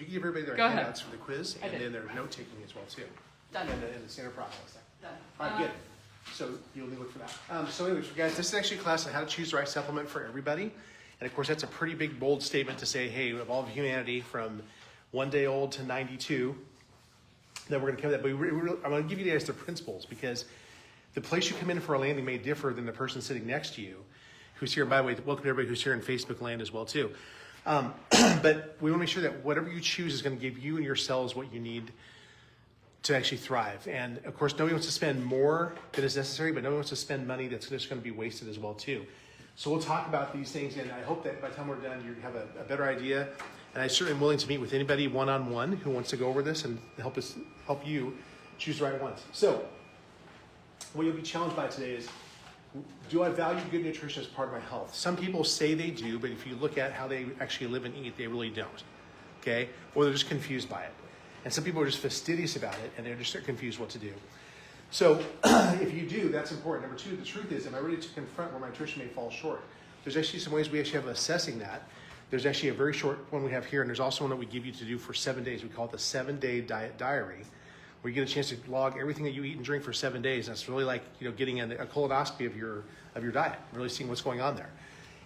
You can give everybody their Go ahead. handouts for the quiz, I and did. then their note taking as well too. Done. And the standard process. Done. All right, good. So you'll need to look for that. So anyways, guys, this is actually a class on how to choose the right supplement for everybody. And of course, that's a pretty big, bold statement to say, hey, of all of humanity from 1 day old to 92, then we're going to cover that. But I'm going to give you guys the principles, because the place you come in for a landing may differ than the person sitting next to you who's here. By the way, welcome to everybody who's here in Facebook land as well too. But we want to make sure that whatever you choose is going to give you and your cells what you need to actually thrive. And of course, nobody wants to spend more than is necessary, but nobody wants to spend money that's just going to be wasted as well too. So we'll talk about these things, and I hope that by the time we're done, you have a better idea. And I certainly am willing to meet with anybody one-on-one who wants to go over this and help you choose the right ones. So what you'll be challenged by today is, do I value good nutrition as part of my health? Some people say they do, but if you look at how they actually live and eat, they really don't. Okay? Or they're just confused by it. And some people are just fastidious about it, and they're just confused what to do. So if you do, that's important. Number two, the truth is, am I ready to confront where my nutrition may fall short? There's actually some ways we actually have of assessing that. There's actually a very short one we have here, and there's also one that we give you to do for 7 days. We call it the 7-day diet diary, where you get a chance to log everything that you eat and drink for 7 days. And it's really like, getting a colonoscopy of your diet, really seeing what's going on there.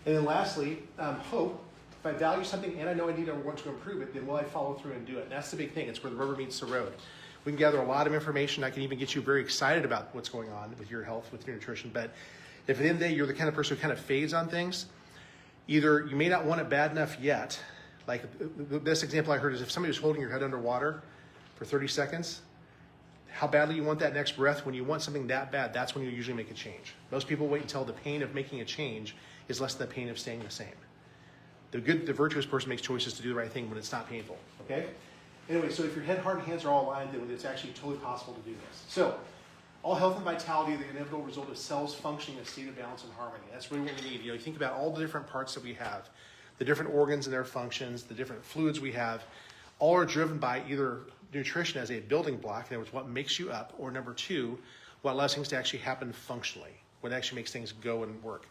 And then lastly, hope. If I value something and I know I need or want to improve it, then will I follow through and do it? And that's the big thing. It's where the rubber meets the road. We can gather a lot of information. I can even get you very excited about what's going on with your health, with your nutrition. But if at the end of the day, you're the kind of person who kind of fades on things, either you may not want it bad enough yet. Like the best example I heard is if somebody was holding your head underwater for 30 seconds, how badly you want that next breath. When you want something that bad, that's when you usually make a change. Most people wait until the pain of making a change is less than the pain of staying the same. The virtuous person makes choices to do the right thing when it's not painful, okay? Anyway, so if your head, heart, and hands are all aligned, then it's actually totally possible to do this. So, all health and vitality are the inevitable result of cells functioning in a state of balance and harmony. That's really what we need. You think about all the different parts that we have, the different organs and their functions, the different fluids we have, all are driven by either nutrition as a building block, in other words, what makes you up, or number two, what allows things to actually happen functionally, what actually makes things go and work.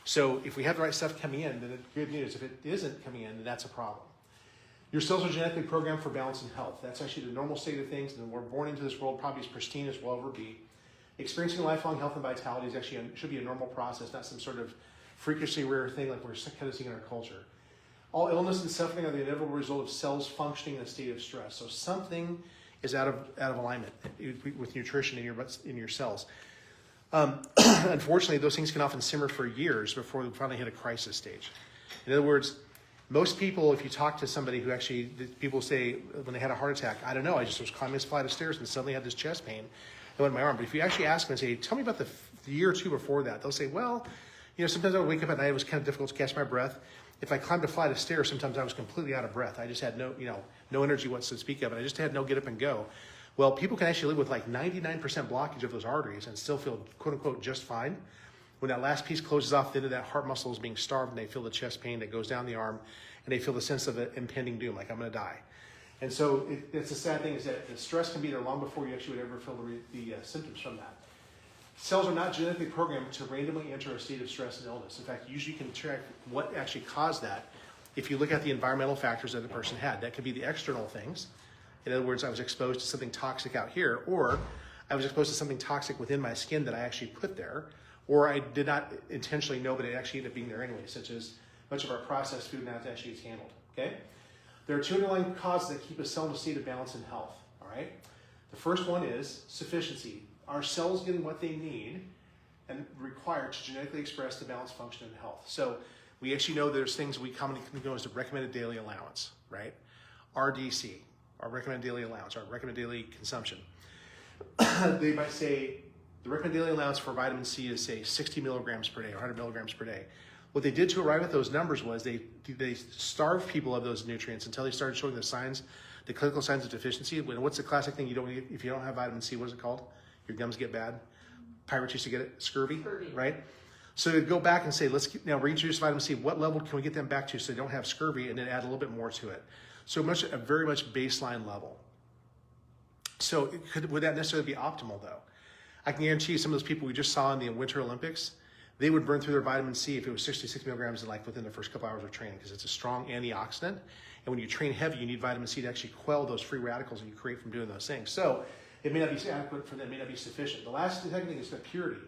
So if we have the right stuff coming in, then it's good news. If it isn't coming in, then that's a problem. Your cells are genetically programmed for balance and health. That's actually the normal state of things, and we're born into this world probably as pristine as we'll ever be. Experiencing lifelong health and vitality is actually should be a normal process, not some sort of freakishly rare thing like we're kind of seeing in our culture. All illness and suffering are the inevitable result of cells functioning in a state of stress. So something is out of alignment with nutrition in your cells. Unfortunately, those things can often simmer for years before we finally hit a crisis stage. In other words, most people, if you talk to somebody who actually, people say when they had a heart attack, I don't know, I just was climbing this flight of stairs and suddenly had this chest pain that went in my arm. But if you actually ask them and say, tell me about the year or two before that, they'll say, well, sometimes I would wake up at night, it was kind of difficult to catch my breath. If I climbed a flight of stairs, sometimes I was completely out of breath. I just had no energy whatsoever to speak of, and I just had no get up and go. Well, people can actually live with like 99% blockage of those arteries and still feel, quote unquote, just fine. When that last piece closes off, the end of that heart muscle is being starved, and they feel the chest pain that goes down the arm, and they feel the sense of impending doom, like I'm going to die. And so it's a sad thing is that the stress can be there long before you actually would ever feel the symptoms from that. Cells are not genetically programmed to randomly enter a state of stress and illness. In fact, usually you can track what actually caused that if you look at the environmental factors that the person had. That could be the external things. In other words, I was exposed to something toxic out here, or I was exposed to something toxic within my skin that I actually put there, or I did not intentionally know, but it actually ended up being there anyway, such as much of our processed food now actually is handled, okay? There are two underlying causes that keep a cell in a state of balance and health, all right? The first one is sufficiency. Are cells getting what they need and require to genetically express the balance, function, and health? So we actually know there's things we commonly know as the recommended daily allowance, right? RDC, our recommended daily allowance, our recommended daily consumption. They might say the recommended daily allowance for vitamin C is, say, 60 milligrams per day or 100 milligrams per day. What they did to arrive at those numbers was they starved people of those nutrients until they started showing the clinical signs of deficiency. What's the classic thing you don't eat if you don't have vitamin C? What is it called? Your gums get bad. Pirates used to get it, scurvy, right? So to go back and say, let's now reintroduce vitamin C. What level can we get them back to so they don't have scurvy, and then add a little bit more to it? So a very much baseline level. So would that necessarily be optimal though? I can guarantee you some of those people we just saw in the Winter Olympics, they would burn through their vitamin C if it was 66 milligrams within the first couple hours of training, because it's a strong antioxidant And when you train heavy, you need vitamin C to actually quell those free radicals that you create from doing those things. So it may not be adequate for them, it may not be sufficient. The last thing is the purity.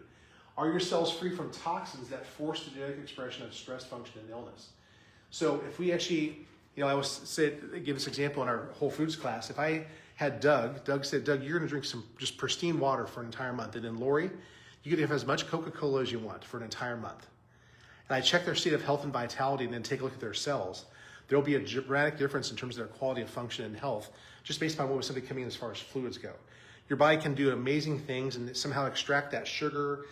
Are your cells free from toxins that force the genetic expression of stress, function, and illness? So if we actually, I always give this example in our Whole Foods class. If I had Doug said, Doug, you're gonna drink some just pristine water for an entire month. And then Lori, you can have as much Coca-Cola as you want for an entire month. And I check their state of health and vitality and then take a look at their cells. There'll be a dramatic difference in terms of their quality of function and health, just based on what was somebody coming in as far as fluids go. Your body can do amazing things and somehow extract that sugar,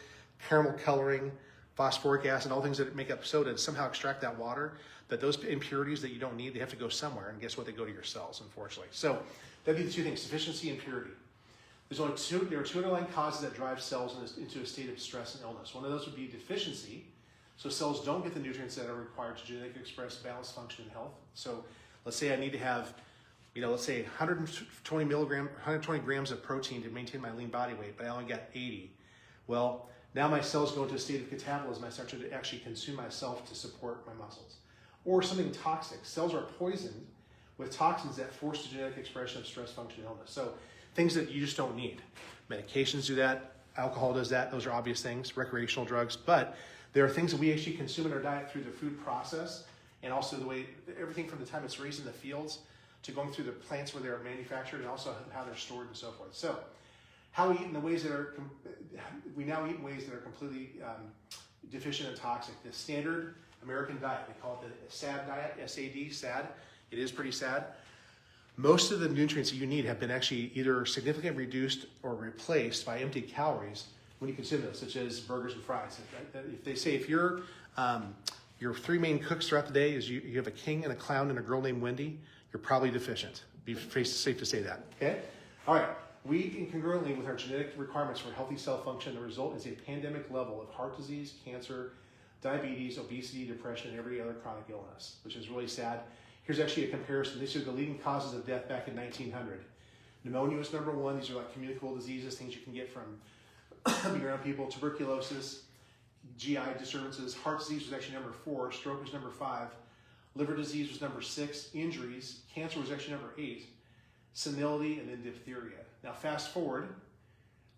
caramel coloring, phosphoric acid, all things that make up soda, and somehow extract that water. But those impurities that you don't need, they have to go somewhere. And guess what? They go to your cells, unfortunately. So that'd be the two things, sufficiency and purity. There are two underlying causes that drive cells into a state of stress and illness. One of those would be deficiency. So cells don't get the nutrients that are required to genetically express balanced function and health. So let's say I need to have, let's say 120 grams of protein to maintain my lean body weight, but I only got 80. Well, now my cells go into a state of catabolism. I start to actually consume myself to support my muscles. Or something toxic. Cells are poisoned with toxins that force the genetic expression of stress, function, and illness. So things that you just don't need. Medications do that. Alcohol does that. Those are obvious things. Recreational drugs. But there are things that we actually consume in our diet through the food process, and also the way, everything from the time it's raised in the fields to going through the plants where they're manufactured, and also how they're stored and so forth. So how we eat in the ways that are, we now eat in ways that are completely deficient and toxic. The standard American diet, we call it the SAD diet, S-A-D, SAD. It is pretty sad. Most of the nutrients that you need have been actually either significantly reduced or replaced by empty calories when you consume those, such as burgers and fries. If they say if your three main cooks throughout the day is you have a king and a clown and a girl named Wendy, you're probably deficient. Be safe to say that, okay? All right, we eat incongruently with our genetic requirements for healthy cell function. The result is a pandemic level of heart disease, cancer, diabetes, obesity, depression, and every other chronic illness, which is really sad. Here's actually a comparison. These are the leading causes of death back in 1900. Pneumonia was number one. These are like communicable diseases, things you can get from being around people. Tuberculosis, GI disturbances. Heart disease was actually number 4. Stroke was number 5. Liver disease was number 6. Injuries. Cancer was actually number 8. Senility, and then diphtheria. Now fast forward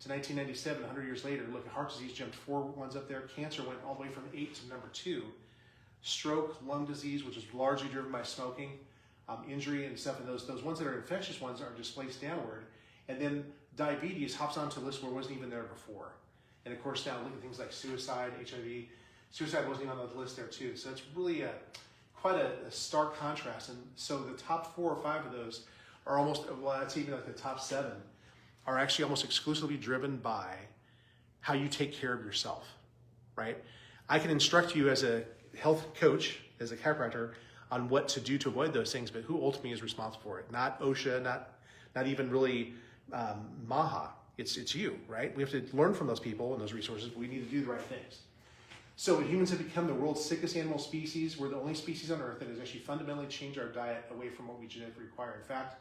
to 1997, 100 years later, look at heart disease jumped 4 ones up there. Cancer went all the way from 8 to number 2. Stroke, lung disease, which is largely driven by smoking, injury and stuff, and those ones that are infectious ones are displaced downward. And then diabetes hops onto a list where it wasn't even there before. And of course now look at things like suicide, HIV. Suicide wasn't even on the list there too. So it's really quite a stark contrast. And so the top 4 or 5 of those are almost, well, that's even like the top 7, are actually almost exclusively driven by how you take care of yourself, right? I can instruct you as a health coach, as a chiropractor, on what to do to avoid those things, but who ultimately is responsible for it? Not OSHA, not even really MAHA. It's you, right? We have to learn from those people and those resources, but we need to do the right things. So humans have become the world's sickest animal species. We're the only species on Earth that has actually fundamentally changed our diet away from what we genetically require. In fact,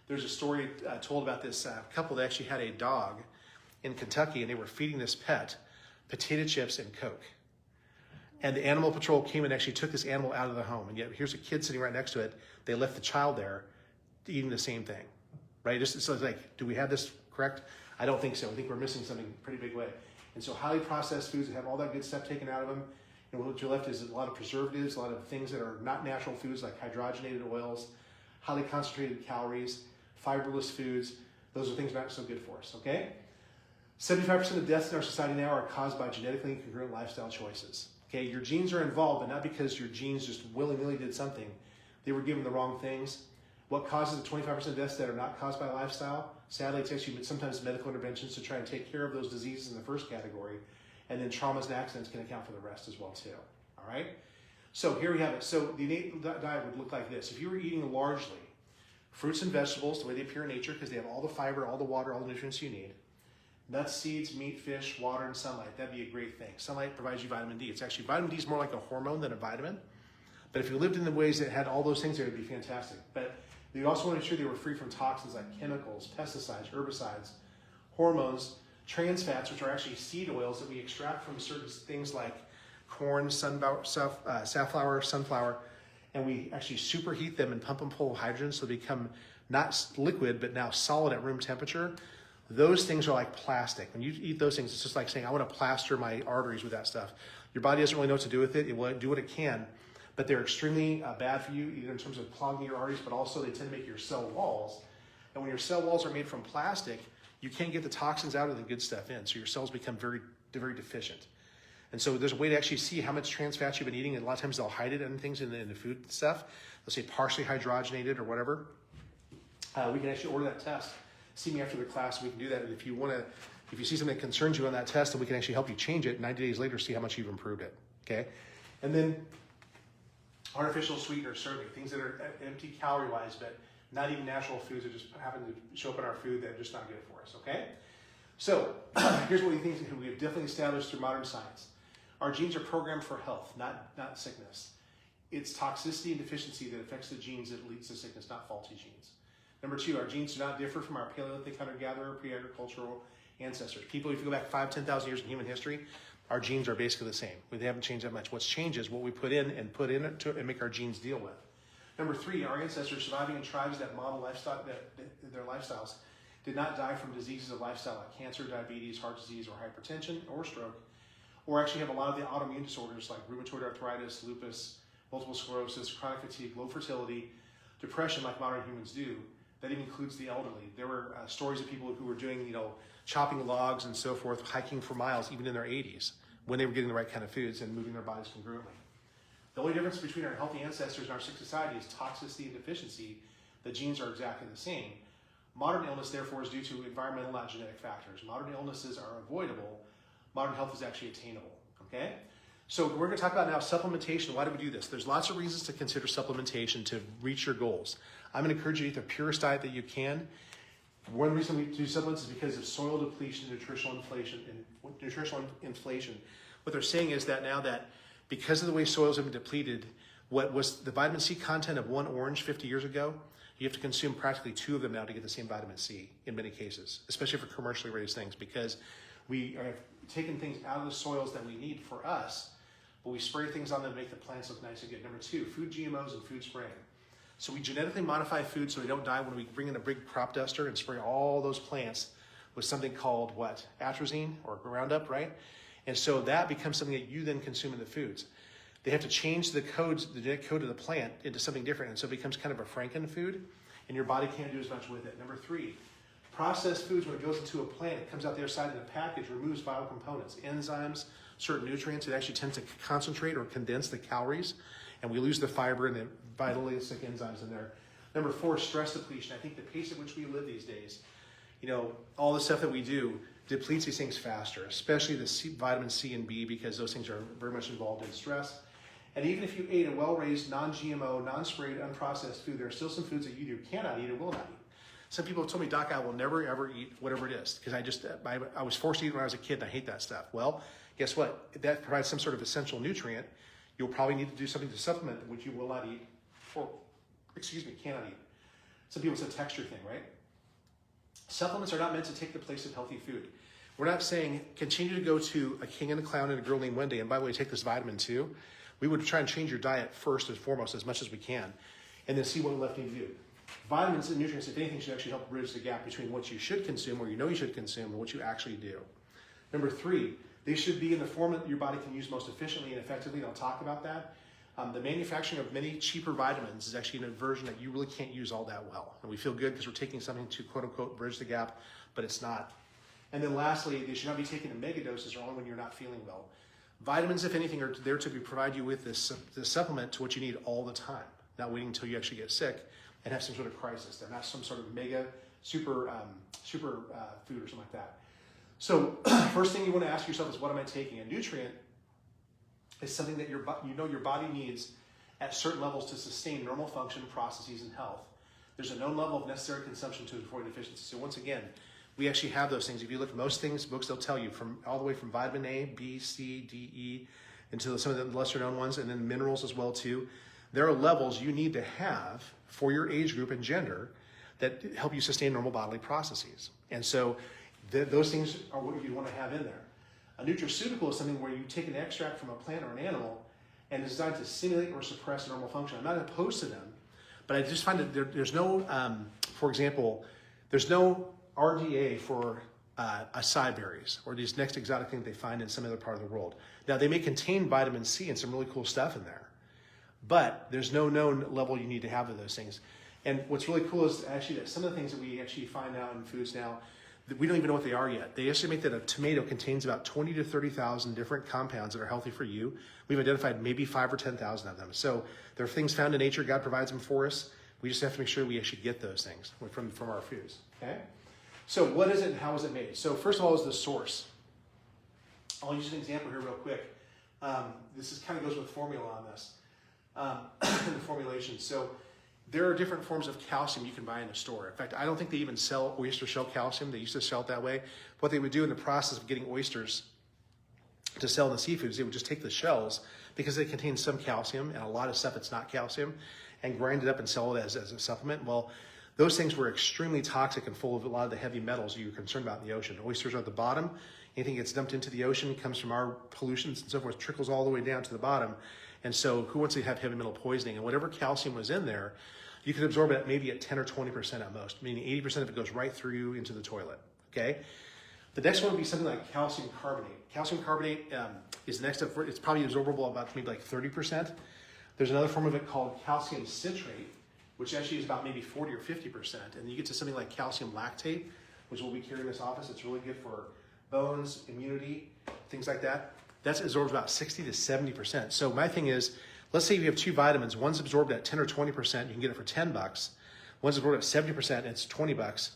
there's a story told about this couple that actually had a dog in Kentucky, and they were feeding this pet potato chips and Coke. And the animal patrol came and actually took this animal out of the home. And yet here's a kid sitting right next to it. They left the child there eating the same thing, right? So it's like, do we have this correct? I don't think so. I think we're missing something in a pretty big way. And so highly processed foods that have all that good stuff taken out of them. And what you're left is a lot of preservatives, a lot of things that are not natural foods like hydrogenated oils, highly concentrated calories, fiberless foods. Those are things not so good for us, okay? 75% of deaths in our society now are caused by genetically incongruent lifestyle choices. Okay, your genes are involved, but not because your genes just willy-nilly did something. They were given the wrong things. What causes the 25% of deaths that are not caused by lifestyle? Sadly, it's actually sometimes medical interventions to try and take care of those diseases in the first category, and then traumas and accidents can account for the rest as well too. All right. So here we have it. So the innate diet would look like this: if you were eating largely fruits and vegetables, the way they appear in nature, because they have all the fiber, all the water, all the nutrients you need. Nuts, seeds, meat, fish, water, and sunlight. That'd be a great thing. Sunlight provides you vitamin D. It's actually, vitamin D is more like a hormone than a vitamin. But if you lived in the ways that had all those things there, it'd be fantastic. But you also want to ensure they were free from toxins like chemicals, pesticides, herbicides, hormones, trans fats, which are actually seed oils that we extract from certain things like corn, safflower, sunflower. and we actually superheat them and pump them full of hydrogen so they become not liquid, but now solid at room temperature. Those things are like plastic. When you eat those things, it's just like saying, I want to plaster my arteries with that stuff. Your body doesn't really know what to do with it. It will do what it can, but they're extremely bad for you, either in terms of clogging your arteries, but also they tend to make your cell walls. And when your cell walls are made from plastic, you can't get the toxins out and the good stuff in. So your cells become very, very deficient. And so there's a way to actually see how much trans fats you've been eating. And a lot of times they'll hide it in things in the food stuff. They'll say partially hydrogenated or whatever. We can actually order that test. See me after the class. We can do that. And if you see something that concerns you on that test, then we can actually help you change it. 90 days later, see how much you've improved it. Okay. And then artificial sweeteners, certainly things that are empty calorie-wise, but not even natural foods that just happen to show up in our food that are just not good for us. Okay. So here's what we think we have definitely established through modern science. Our genes are programmed for health, not sickness. It's toxicity and deficiency that affects the genes that leads to sickness, not faulty genes. Number two, our genes do not differ from our Paleolithic hunter-gatherer, pre-agricultural ancestors. People, if you go back 5,000 to 10,000 years in human history, our genes are basically the same. They haven't changed that much. What's changed is what we put in and make our genes deal with. Number three, our ancestors surviving in tribes that model lifestyle, their lifestyles did not die from diseases of lifestyle like cancer, diabetes, heart disease, or hypertension, or stroke, or actually have a lot of the autoimmune disorders like rheumatoid arthritis, lupus, multiple sclerosis, chronic fatigue, low fertility, depression like modern humans do. That even includes the elderly. There were stories of people who were doing, chopping logs and so forth, hiking for miles, even in their 80s, when they were getting the right kind of foods and moving their bodies congruently. The only difference between our healthy ancestors and our sick society is toxicity and deficiency. The genes are exactly the same. Modern illness, therefore, is due to environmental, not genetic factors. Modern illnesses are avoidable. Modern health is actually attainable, okay? So we're going to talk about now supplementation. Why do we do this? There's lots of reasons to consider supplementation to reach your goals. I'm going to encourage you to eat the purest diet that you can. One reason we do supplements is because of soil depletion and nutritional inflation. What they're saying is that now that because of the way soils have been depleted, what was the vitamin C content of one orange 50 years ago, you have to consume practically 2 of them now to get the same vitamin C in many cases, especially for commercially raised things, because we are taking things out of the soils that we need for us, but we spray things on them to make the plants look nice and good. Number 2, food GMOs and food spraying. So we genetically modify food so they don't die when we bring in a big crop duster and spray all those plants with something called what? Atrazine or Roundup, right? And so that becomes something that you then consume in the foods. They have to change the genetic code of the plant into something different, and so it becomes kind of a Franken food, and your body can't do as much with it. Number 3, processed foods, when it goes into a plant, it comes out the other side of the package, removes vital components, enzymes, certain nutrients. It actually tends to concentrate or condense the calories, and we lose the fiber and the vitalistic enzymes in there. Number 4, stress depletion. I think the pace at which we live these days, all the stuff that we do depletes these things faster, especially the vitamin C and B, because those things are very much involved in stress. And even if you ate a well-raised, non-GMO, non-sprayed, unprocessed food, there are still some foods that you either cannot eat or will not eat. Some people have told me, Doc, I will never, ever eat whatever it is, because I was forced to eat when I was a kid, and I hate that stuff. Well, guess what? If that provides some sort of essential nutrient, you'll probably need to do something to supplement, which you will not eat, or, cannot eat. Some people, it's a texture thing, right? Supplements are not meant to take the place of healthy food. We're not saying continue to go to a king and a clown and a girl named Wendy, and by the way, take this vitamin too. We would try and change your diet first and foremost as much as we can, and then see what we left need to do. Vitamins and nutrients, if anything, should actually help bridge the gap between what you should consume, or you should consume, and what you actually do. Number 3, they should be in the form that your body can use most efficiently and effectively, and I'll talk about that. The manufacturing of many cheaper vitamins is actually in a version that you really can't use all that well. And we feel good because we're taking something to quote unquote bridge the gap, but it's not. And then lastly, they should not be taken in mega doses or only when you're not feeling well. Vitamins, if anything, are there to provide you with this supplement to what you need all the time, not waiting until you actually get sick and have some sort of crisis. They're not some sort of mega super food or something like that. So first thing you want to ask yourself is, what am I taking? A nutrient is something that your body needs at certain levels to sustain normal function, processes, and health. There's a known level of necessary consumption to avoid deficiency. So once again, we actually have those things. If you look at most things, books, they'll tell you from all the way from vitamin A, B, C, D, E, into some of the lesser known ones, and then minerals as well too. There are levels you need to have for your age group and gender that help you sustain normal bodily processes. And so those things are what you want to have in there. A nutraceutical is something where you take an extract from a plant or an animal and it's designed to simulate or suppress normal function. I'm not opposed to them, but I just find that there's no, for example, there's no RDA for acai berries or these next exotic thing they find in some other part of the world. Now, they may contain vitamin C and some really cool stuff in there, but there's no known level you need to have of those things. And what's really cool is actually that some of the things that we actually find out in foods now, that we don't even know what they are yet. They estimate that a tomato contains about 20 to 30,000 different compounds that are healthy for you. We've identified maybe 5 or 10,000 of them. So there are things found in nature. God provides them for us. We just have to make sure we actually get those things from our foods, okay? So what is it and how is it made? So first of all is the source. I'll use an example here real quick. This is kind of goes with formula on this, the formulation. So there are different forms of calcium you can buy in a store. In fact, I don't think they even sell oyster shell calcium. They used to sell it that way. What they would do in the process of getting oysters to sell in the seafoods, they would just take the shells because they contain some calcium and a lot of stuff that's not calcium and grind it up and sell it as a supplement. Well, those things were extremely toxic and full of a lot of the heavy metals you're concerned about in the ocean. Oysters are at the bottom. Anything that gets dumped into the ocean comes from our pollutions and so forth, trickles all the way down to the bottom. And so who wants to have heavy metal poisoning? And whatever calcium was in there, you could absorb it maybe at 10 or 20% at most, meaning 80% of it goes right through you into the toilet, okay? The next one would be something like calcium carbonate. Calcium carbonate is next up, it's probably absorbable about maybe like 30%. There's another form of it called calcium citrate, which actually is about maybe 40 or 50%. And you get to something like calcium lactate, which we'll be carrying in this office. It's really good for bones, immunity, things like that. That's absorbed about 60 to 70%. So my thing is, let's say you have two vitamins. One's absorbed at 10 or 20%. You can get it for $10. One's absorbed at 70%. And it's $20.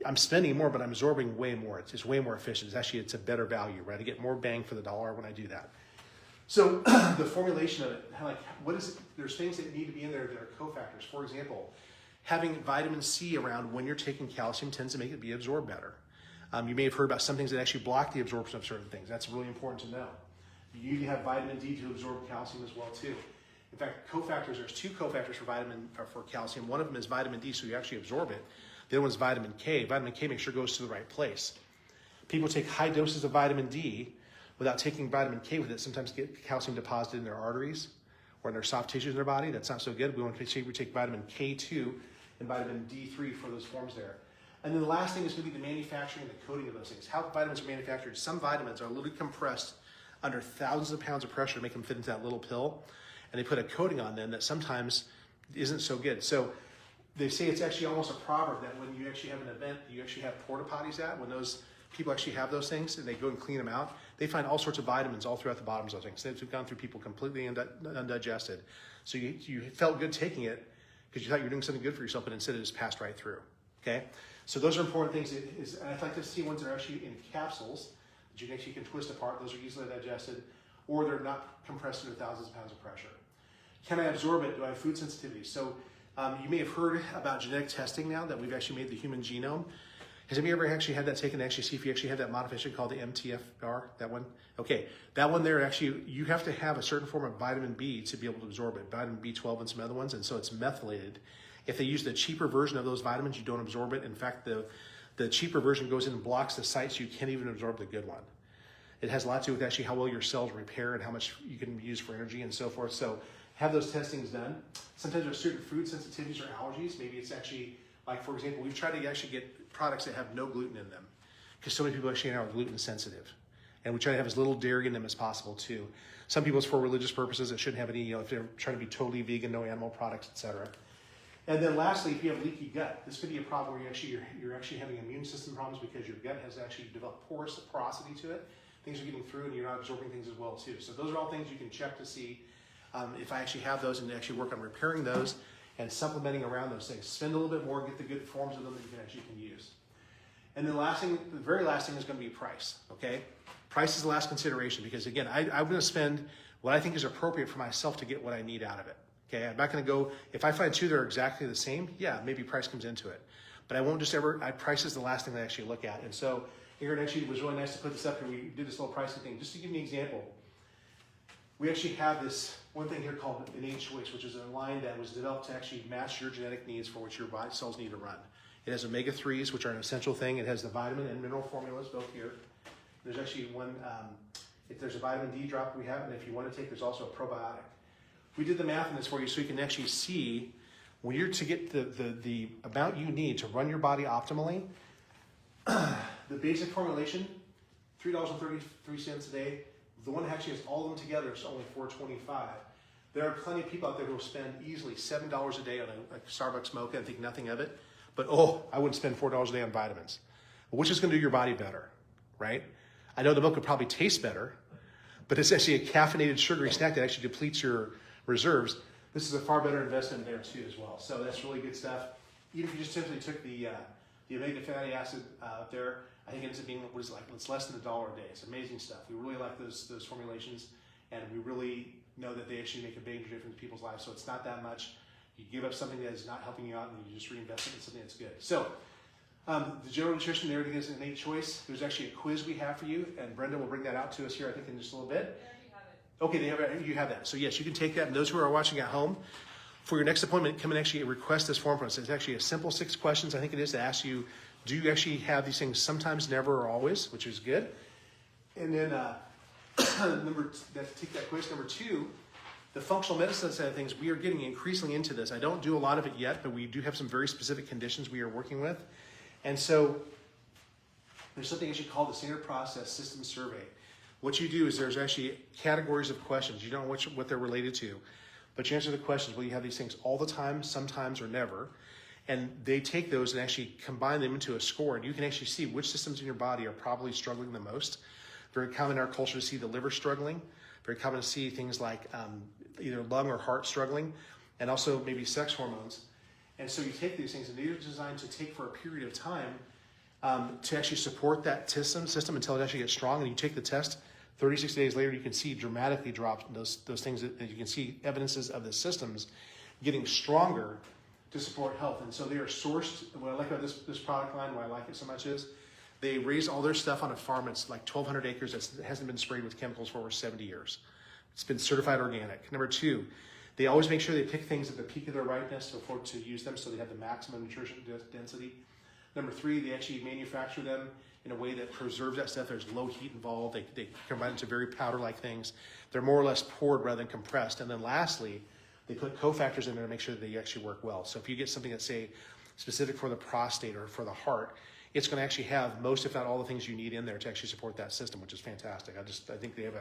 I'm spending more, but I'm absorbing way more. It's just way more efficient. It's a better value, right? I get more bang for the dollar when I do that. So the formulation of it, like what is it? There's things that need to be in there that are cofactors. For example, having vitamin C around when you're taking calcium tends to make it be absorbed better. You may have heard about some things that actually block the absorption of certain things. That's really important to know. You need to have vitamin D to absorb calcium as well too. In fact, cofactors, there's two cofactors for calcium. One of them is vitamin D, so you actually absorb it. The other one is vitamin K. Vitamin K makes sure it goes to the right place. People take high doses of vitamin D without taking vitamin K with it, sometimes get calcium deposited in their arteries or in their soft tissues in their body. That's not so good. We want to make sure we take vitamin K2 and vitamin D3 for those forms there. And then the last thing is going to be the manufacturing and the coating of those things. How vitamins are manufactured. Some vitamins are literally compressed under thousands of pounds of pressure to make them fit into that little pill. And they put a coating on them that sometimes isn't so good. So they say it's actually almost a proverb that when you actually have an event, you actually have porta potties at, when those people actually have those things and they go and clean them out, they find all sorts of vitamins all throughout the bottoms of those things. They've gone through people completely undigested. So you felt good taking it because you thought you were doing something good for yourself, but instead it just passed right through, okay? So those are important things. And I'd like to see ones that are actually in capsules that you actually can twist apart. Those are easily digested, or they're not compressed into thousands of pounds of pressure. Can I absorb it? Do I have food sensitivity? So you may have heard about genetic testing now that we've actually made the human genome. Has anybody ever actually had that taken to actually see if you actually have that modification called the MTFR, that one? Okay, that one there actually, you have to have a certain form of vitamin B to be able to absorb it, vitamin B12 and some other ones, and so it's methylated. If they use the cheaper version of those vitamins, you don't absorb it. In fact, the cheaper version goes in and blocks the sites, so you can't even absorb the good one. It has a lot to do with actually how well your cells repair and how much you can use for energy and so forth. So have those testings done. Sometimes there's certain food sensitivities or allergies. Maybe it's actually, like for example, we've tried to actually get products that have no gluten in them because so many people actually are gluten sensitive. And we try to have as little dairy in them as possible too. Some people it's for religious purposes. It shouldn't have any, if they're trying to be totally vegan, no animal products, etc. And then lastly, if you have leaky gut, this could be a problem where you're actually having immune system problems because your gut has actually developed porosity to it. Things are getting through and you're not absorbing things as well too. So those are all things you can check to see if I actually have those and actually work on repairing those and supplementing around those things. Spend a little bit more, get the good forms of them that you can actually use. And then the very last thing is going to be price, okay? Price is the last consideration because again, I'm going to spend what I think is appropriate for myself to get what I need out of it. Okay, I'm not going to go, if I find two that are exactly the same, yeah, maybe price comes into it. But I won't just price is the last thing I actually look at. And so Aaron actually was really nice to put this up here. We did this little pricing thing. Just to give you an example, we actually have this one thing here called Innate Choice, which is a line that was developed to actually match your genetic needs for what your body cells need to run. It has omega-3s, which are an essential thing. It has the vitamin and mineral formulas both here. There's actually one, if there's a vitamin D drop we have, and if you want to take, there's also a probiotic. we did the math on this for you so you can actually see when you're to get the amount you need to run your body optimally. The basic formulation, $3.33 a day. The one that actually has all of them together is only $4.25. There are plenty of people out there who will spend easily $7 a day on a Starbucks mocha and think nothing of it. But I wouldn't spend $4 a day on vitamins. Which is going to do your body better, right? I know the milk would probably taste better, but it's actually a caffeinated sugary snack that actually depletes your reserves. This is a far better investment there too as well. So that's really good stuff. Even if you just simply took the omega fatty acid out there, I think it ends up being it's less than $1 a day. It's amazing stuff. We really like those formulations, and we really know that they actually make a big difference in people's lives. So it's not that much. You give up something that is not helping you out, and you just reinvest it in something that's good. So the general nutrition and everything is an innate choice. There's actually a quiz we have for you, and Brenda will bring that out to us here, I think, in just a little bit. Okay, you have that. So yes, you can take that. And those who are watching at home, for your next appointment, come and actually request this form from us. It's actually a simple 6 questions, I think it is, to ask you, do you actually have these things sometimes, never, or always, which is good. And then take that quiz. Number 2, the functional medicine side of things, we are getting increasingly into this. I don't do a lot of it yet, but we do have some very specific conditions we are working with. And so there's something actually called the Standard Process System Survey. What you do is there's actually categories of questions. You don't know what they're related to, but you answer the questions. Will you have these things all the time, sometimes, or never? And they take those and actually combine them into a score, and you can actually see which systems in your body are probably struggling the most. Very common in our culture to see the liver struggling. Very common to see things like either lung or heart struggling, and also maybe sex hormones. And so you take these things, and they're designed to take for a period of time to actually support that system until it actually gets strong. And you take the test, 36 days later, you can see dramatically drop those things that you can see evidences of the systems getting stronger to support health. And so they are sourced. What I like about this product line, why I like it so much is they raise all their stuff on a farm. It's like 1,200 acres that hasn't been sprayed with chemicals for over 70 years. It's been certified organic. Number 2, they always make sure they pick things at the peak of their ripeness to use them so they have the maximum nutrition density. Number 3, they actually manufacture them in a way that preserves that stuff. There's low heat involved. They combine into very powder-like things. They're more or less poured rather than compressed. And then lastly, they put cofactors in there to make sure that they actually work well. So if you get something that's, say, specific for the prostate or for the heart, it's going to actually have most, if not all, the things you need in there to actually support that system, which is fantastic. I think they have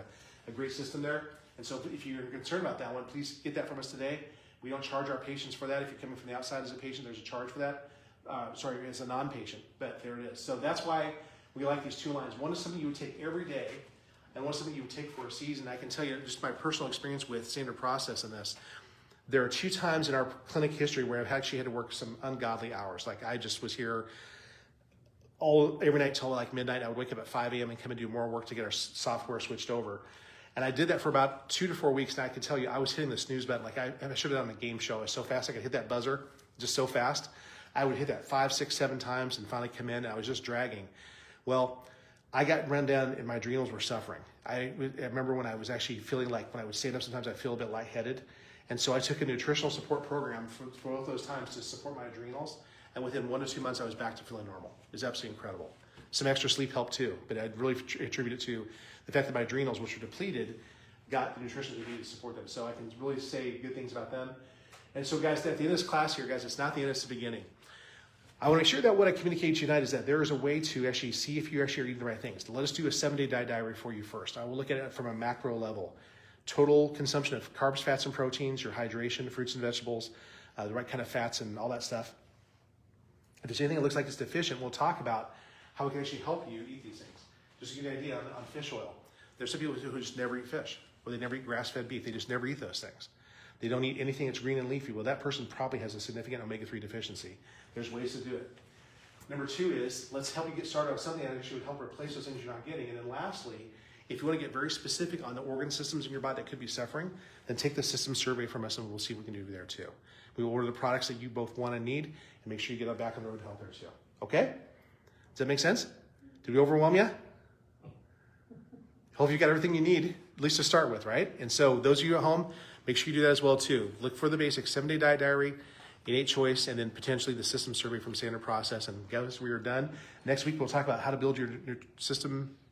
a great system there. And so if you're concerned about that one, please get that from us today. We don't charge our patients for that. If you're coming from the outside as a patient, there's a charge for that. As a non-patient, but there it is. So that's why we like these 2 lines. One is something you would take every day, and one is something you would take for a season. I can tell you just my personal experience with Standard Process in this. There are 2 times in our clinic history where I've actually had to work some ungodly hours. Like I just was here every night till like midnight. I would wake up at 5 a.m. and come and do more work to get our software switched over. And I did that for about 2 to 4 weeks, and I can tell you I was hitting the snooze button. Like I should have done a game show. I was so fast I could hit that buzzer just so fast. I would hit that 5, 6, 7 times and finally come in, and I was just dragging. Well, I got run down and my adrenals were suffering. I remember when I was actually feeling like when I would stand up, sometimes I'd feel a bit lightheaded. And so I took a nutritional support program for both those times to support my adrenals. And within 1 to 2 months, I was back to feeling normal. It was absolutely incredible. Some extra sleep helped too, but I'd really attribute it to the fact that my adrenals, which were depleted, got the nutrition they needed to support them. So I can really say good things about them. And so guys, at the end of this class here, guys, it's not the end, it's the beginning. I want to make sure that what I communicate to you tonight is that there is a way to actually see if you actually are eating the right things. Let us do a 7-day diet diary for you first. I will look at it from a macro level. Total consumption of carbs, fats, and proteins, your hydration, fruits and vegetables, the right kind of fats and all that stuff. If there's anything that looks like it's deficient, we'll talk about how we can actually help you eat these things. Just to give you an idea on fish oil. There's some people who just never eat fish, or they never eat grass-fed beef. They just never eat those things. They don't eat anything that's green and leafy. Well, that person probably has a significant omega-3 deficiency. There's ways to do it. Number 2 is, let's help you get started on something that actually would help replace those things you're not getting. And then lastly, if you want to get very specific on the organ systems in your body that could be suffering, then take the system survey from us and we'll see what we can do there too. We will order the products that you both want and need and make sure you get back on the road to health there too. Okay? Does that make sense? Did we overwhelm you? Hope you got everything you need, at least to start with, right? And so those of you at home, make sure you do that as well too. Look for the basic 7-day diet diary, innate choice, and then potentially the system survey from Standard Process. And guys, we are done. Next week, we'll talk about how to build your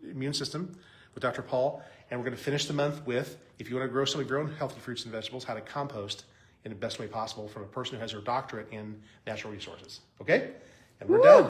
immune system with Dr. Paul. And we're going to finish the month with, if you want to grow some of your own healthy fruits and vegetables, how to compost in the best way possible from a person who has her doctorate in natural resources. Okay? And we're done.